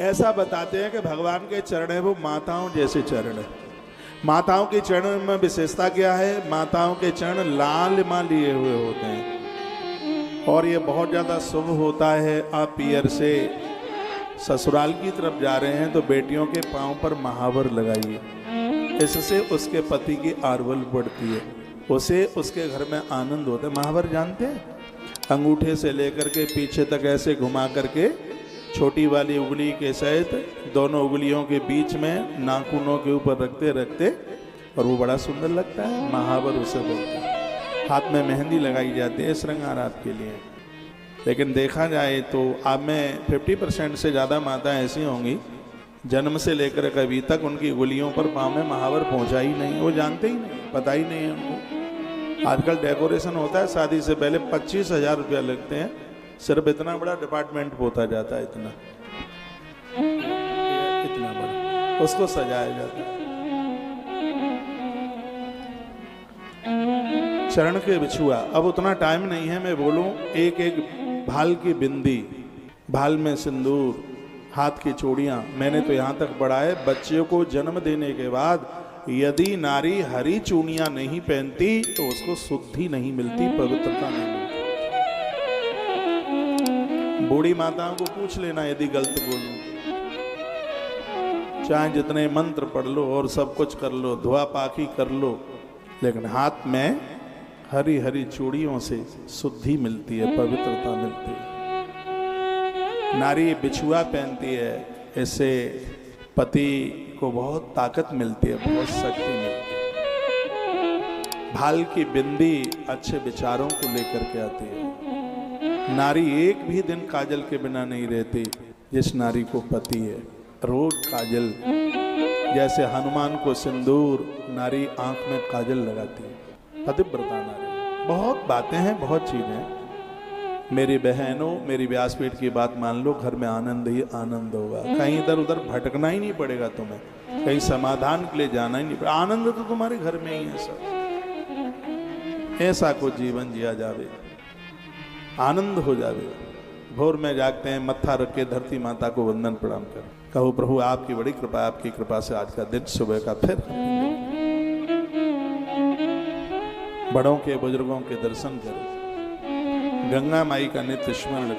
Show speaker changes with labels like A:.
A: ऐसा बताते हैं कि भगवान के चरण है वो माताओं जैसे चरण है। माताओं के चरण में विशेषता क्या है? माताओं के चरण लाल मां लिए हुए होते हैं और ये बहुत ज़्यादा शुभ होता है। आप पियर से ससुराल की तरफ जा रहे हैं तो बेटियों के पांव पर महावर लगाइए, इससे उसके पति की आरवल बढ़ती है, उसे उसके घर में आनंद होता है। महावर जानते हैं? अंगूठे से लेकर के पीछे तक ऐसे घुमा करके छोटी वाली उंगली के सहित दोनों उंगलियों के बीच में नाखूनों के ऊपर रखते रखते, और वो बड़ा सुंदर लगता है। महावर उसे बोलते हैं। हाथ में मेहंदी लगाई जाती है श्रृंगार आपके लिए। लेकिन देखा जाए तो आप में 50% से ज़्यादा माताएं ऐसी होंगी जन्म से लेकर कभी तक उनकी उंगलियों पर पाँव में महावर पहुंचा ही नहीं, वो जानते ही नहीं, पता ही नहीं है उनको। आजकल डेकोरेशन होता है, शादी से पहले 25,000 रुपया लगते हैं, सिर्फ इतना बड़ा डिपार्टमेंट पोता जाता है, इतना बड़ा उसको सजाया जाता है। चरण के बिछुआ, अब उतना टाइम नहीं है मैं बोलूं। एक एक भाल की बिंदी, भाल में सिंदूर, हाथ की चूड़ियां, मैंने तो यहाँ तक पढ़ा है बच्चे को जन्म देने के बाद यदि नारी हरी चूड़ियां नहीं पहनती तो उसको शुद्धि नहीं मिलती, पवित्रता नहीं मिलती। बूढ़ी माताओं को पूछ लेना यदि गलत बोलूं, चाहे जितने मंत्र पढ़ लो और सब कुछ कर लो, धुआ पाखी कर लो, लेकिन हाथ में हरी हरी चूड़ियों से शुद्धि मिलती है, पवित्रता मिलती है। नारी बिछुआ पहनती है, इससे पति को बहुत ताकत मिलती है, बहुत शक्ति मिलती है। भाल की बिंदी अच्छे विचारों को लेकर के आती है। नारी एक भी दिन काजल के बिना नहीं रहती। जिस नारी को पति है रोज काजल, जैसे हनुमान को सिंदूर, नारी आंख में काजल लगाती है, पतिव्रता नारी। बहुत बातें हैं, बहुत चीजें हैं। मेरी बहनों, मेरी व्यासपीठ की बात मान लो, घर में आनंद ही आनंद होगा। कहीं इधर उधर भटकना ही नहीं पड़ेगा तुम्हें, कहीं समाधान के लिए जाना ही नहीं पड़ेगा। आनंद तो तुम्हारे घर में ही है सब। ऐसा कुछ जीवन जिया जावे, आनंद हो जावे। भोर में जागते हैं, मत्था रख के धरती माता को वंदन प्रणाम कर, कहो प्रभु आपकी बड़ी कृपा, आपकी कृपा से आज का दिन सुबह का फिर बड़ों के बुजुर्गों के दर्शन करो, गंगा माई का नित्य स्मरण करो।